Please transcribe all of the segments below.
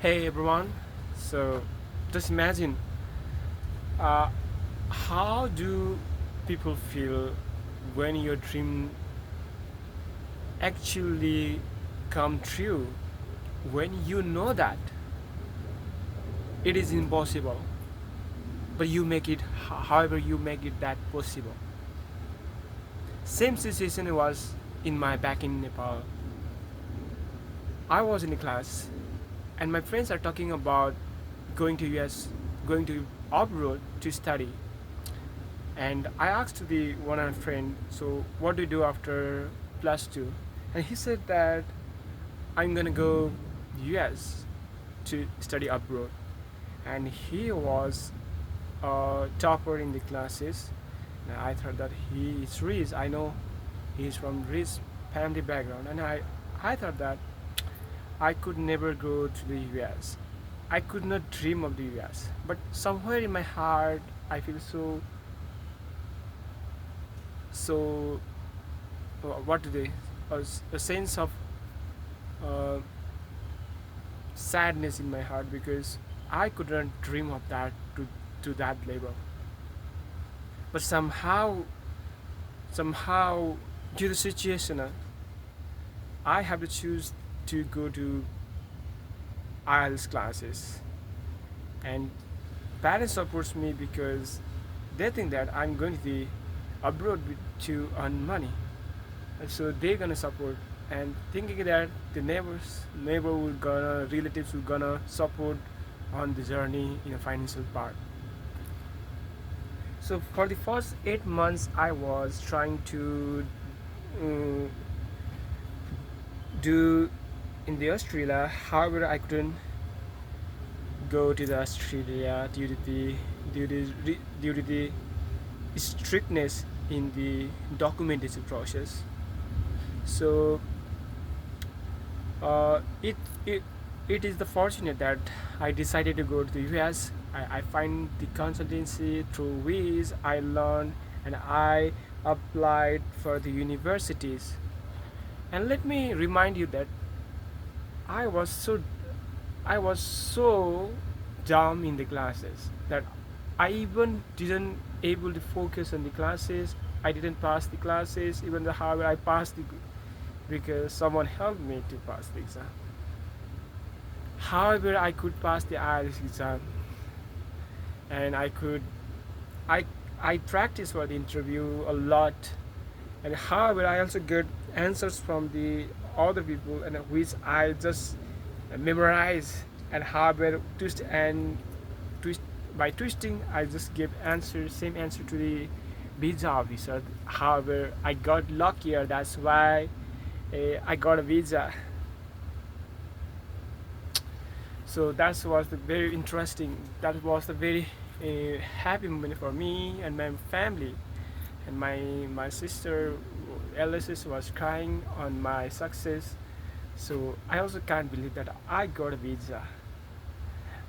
Hey everyone. So just imagine uh, how do people feel when your dream actually come true, when you know that it is impossible, but you make it, however you make it that possible. Same situation was in my back in Nepal. I was in a class and my friends are talking about going to US, going to abroad to study. And I asked the one of friend, so what do you do after plus two? And he said that I'm gonna go US to study abroad. And he was a topper in the classes. And I thought that he is rich. I know he's from rich family background, and I thought that I could never go to the US. I could not dream of the US. But somewhere in my heart, I feel so what do they a sense of uh, sadness in my heart because I couldn't dream of that to that level. But somehow due to the situation, I have to choose to go to IELTS classes, and parents supports me because they think that I'm going to the abroad to earn money, and so they're gonna support and thinking that the neighbor will gonna relatives will gonna support on the journey in a financial part. So for the first 8 months I was trying to uh, do in the Australia. However, I couldn't go to the Australia due to the strictness in the documentation process. So uh, it it it is the fortunate that I decided to go to the US. I find the consultancy through which I learned and I applied for the universities. And let me remind you that I was so I was so dumb in the classes that I even didn't able to focus on the classes. I didn't pass the classes, even though however I passed the because someone helped me to pass the exam. However, I could pass the IELTS exam, and I I practiced for the interview a lot, and however I also get answers from the other people, and which I just memorize, and however twist by twisting I just give same answer to the visa officer. However, I got luckier. That's why I got a visa. So that was the very interesting. That was the very happy moment for me and my family. And my sister, elder sister, was crying on my success. So I also can't believe that I got a visa.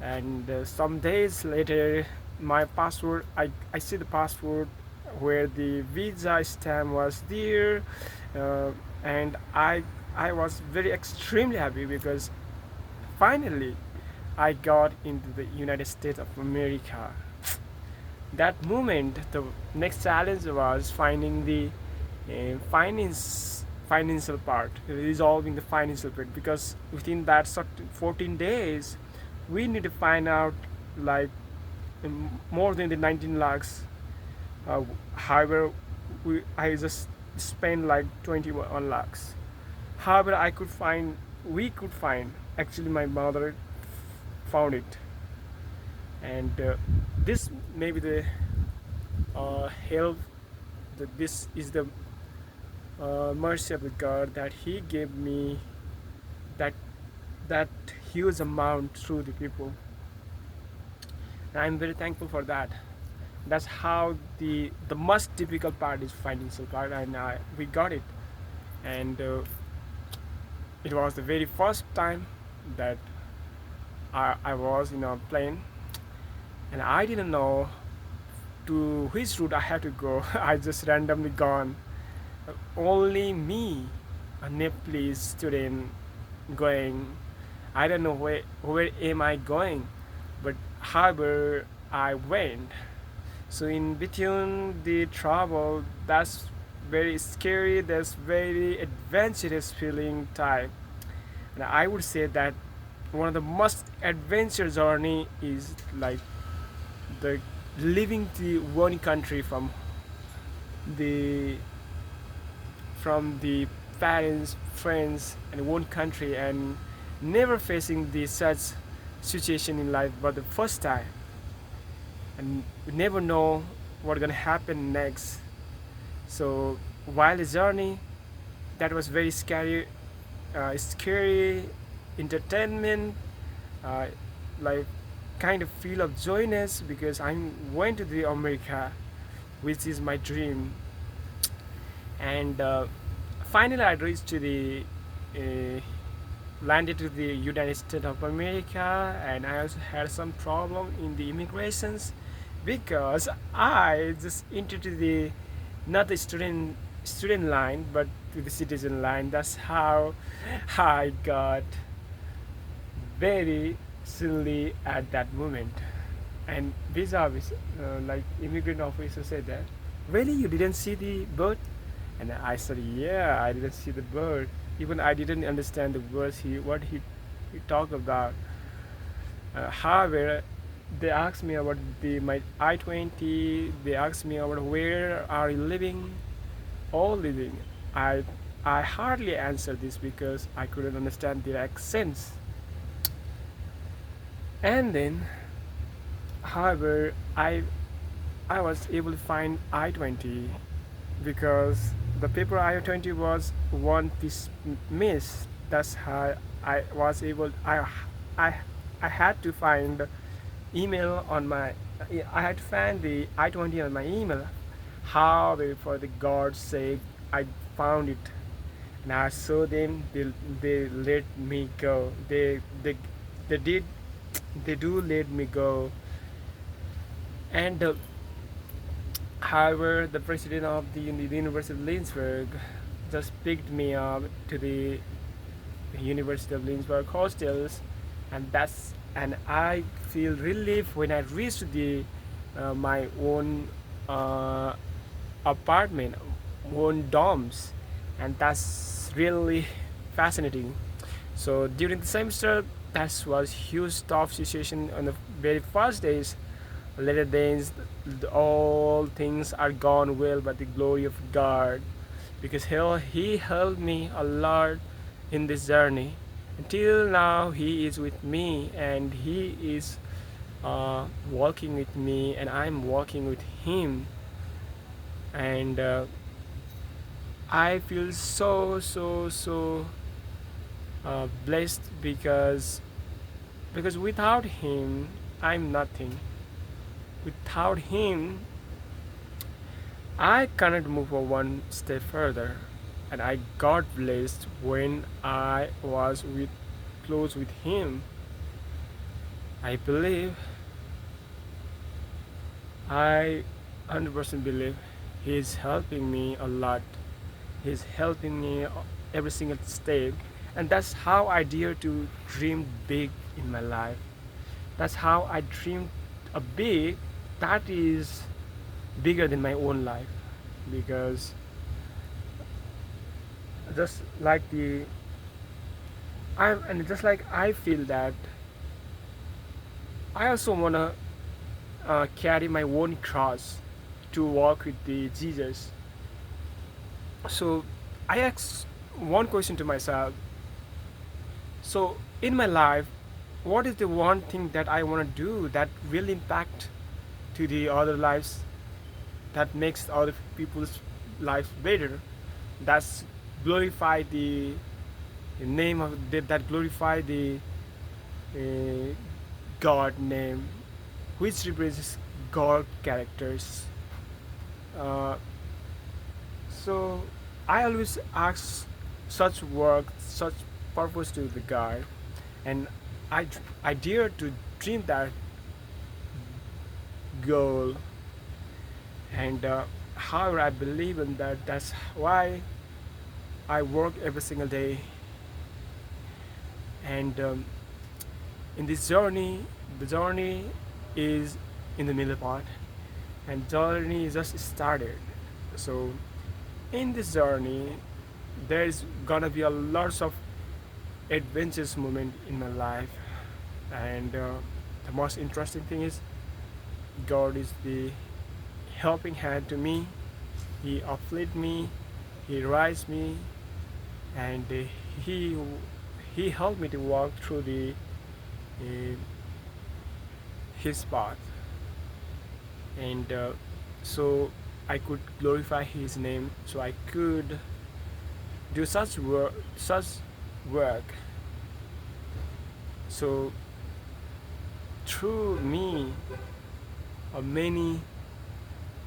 And some days later, my passport. I see the passport where the visa stamp was there, uh, and I was very extremely happy because finally I got into the United States of America. That moment, the next challenge was finding the financial part, resolving the financial part, because within that 14 days, we need to find out like more than the 19 lakhs. Uh, however, I just spent like 21 lakhs. However, we could find, actually, my mother found it, and this may be the help. That this is the mercy of the God that He gave me that that huge amount through the people. And I'm very thankful for that. That's how the most difficult part is financial part, and we got it. And it was the very first time that I was in a plane, and I didn't know to which route I had to go. I just randomly gone. Only me, a Nepalese student, going. I don't know where am I going, but however I went. So in between the travel, that's very scary. That's very adventurous feeling time, and I would say that one of the most adventure journey is like the leaving the one country the from the parents, friends, and one country, and never facing the such situation in life, but the first time, and we never know what's gonna happen next. So while the journey, that was very scary entertainment, uh, like kind of feel of joyness because I'm going to the America, which is my dream. And finally I reached to the uh, landed to the United States of America, and I also had some problem in the immigrations because I just entered to the not the student line but to the citizen line. That's how I got very silly at that moment. And visa office, like immigrant officer said that, really you didn't see the bird? And I said, yeah, I didn't see the bird. Even I didn't understand the words what he talked about. However, they asked me about my I-20. They asked me about where are you living, all living. I I hardly answered this because I couldn't understand their accents. And then, however, I was able to find I-20 because the paper I-20 was one piece miss. That's how I was able. I I had to find email on my. I had to find the I-20 on my email. However, for the God's sake, I found it. And I saw them. They let me go. They did. They do let me go. And however, the president of the University of Lynchburg just picked me up to the University of Lynchburg hostels, and I feel relief when I reached the my own uh, apartment, own dorms, and that's really fascinating. So during the semester, that was huge tough situation on the very first days. Later days, all things are gone well by the glory of God, because He helped me a lot in this journey. Until now, He is with me, and He is walking with me, and I'm walking with Him. And I feel so blessed because without Him, I'm nothing. Without Him, I cannot move one step further, and I got blessed when I was close with Him. I believe, I 100% believe He is helping me a lot. He's helping me every single step, and that's how I dare to dream big in my life. That's how I dream a big that is bigger than my own life, because just like the I'm and just like I feel that I also wanna carry my own cross to walk with the Jesus. So I ask one question to myself. So in my life, what is the one thing that I want to do that will impact to the other lives, that makes other people's lives better? That's glorify the name of that glorify the uh, God name, which represents God characters. Uh, so I always ask such work, such purpose to the God, and I dare to dream that goal. And however, I believe in that. That's why I work every single day. And in this journey, the journey is in the middle part, and journey is just started. So in this journey, there is gonna be a lots of adventurous moment in my life, and the most interesting thing is God is the helping hand to me. He uplift me, He rise me, and He He helped me to walk through the uh, His path, and so I could glorify His name. So I could do such work. So through me, many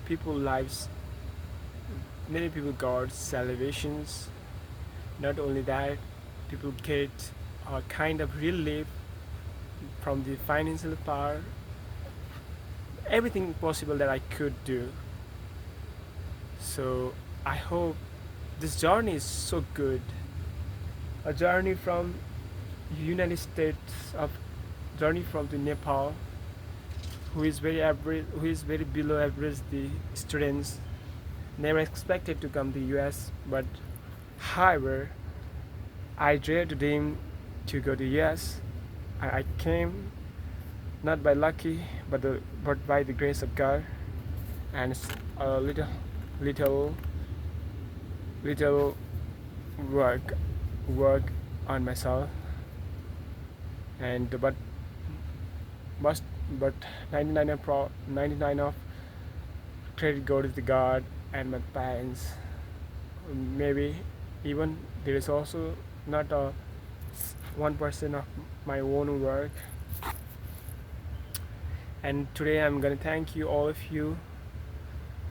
people lives, many people got salvations. Not only that, people get a kind of relief from the financial power, everything possible that I could do. So I hope this journey is so good. A journey from United States, of journey from the Nepal, who is very average, who is very below average. The students never expected to come to US, but however, I dared to dream to go to US. I came not by lucky, but by the grace of God, and a little little work work on myself, and must but 99 of credit goes to God and my parents. Maybe even there is also not a 1% of my own work. And today I'm gonna thank you, all of you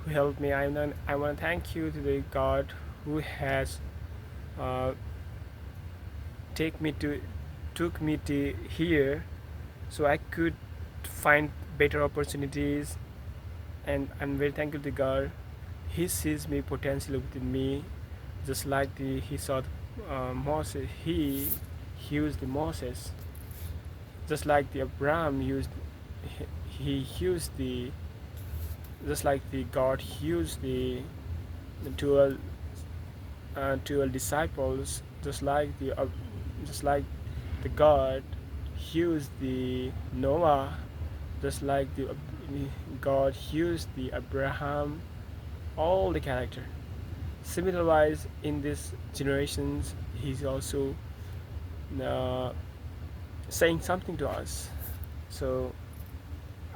who helped me. I want to thank you to the God who has uh, take me to took me to here, so I could find better opportunities. And I'm very thankful to God. He sees me potential within me, just like he saw Moses. He used the Moses, just like the Abraham used. He used the, just like the God used the 12 disciples, just like the God used the Noah, just like the God used the Abraham, all the character. Similar wise, in these generations, He's also uh, saying something to us. So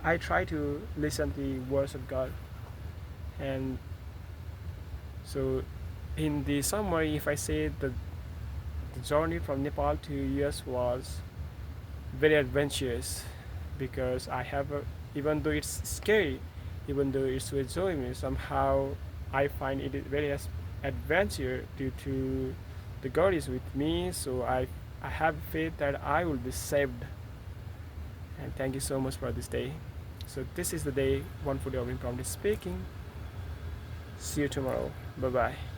I try to listen to the words of God, and so in the summary, if I say that the journey from Nepal to US was very adventurous, because I have even though it's scary, even though it's enjoying me, somehow I find it very adventure due to the God is with me. So I have faith that I will be saved. And thank you so much for this day. So this is the day 140 of Impromptu speaking. See you tomorrow. Bye bye.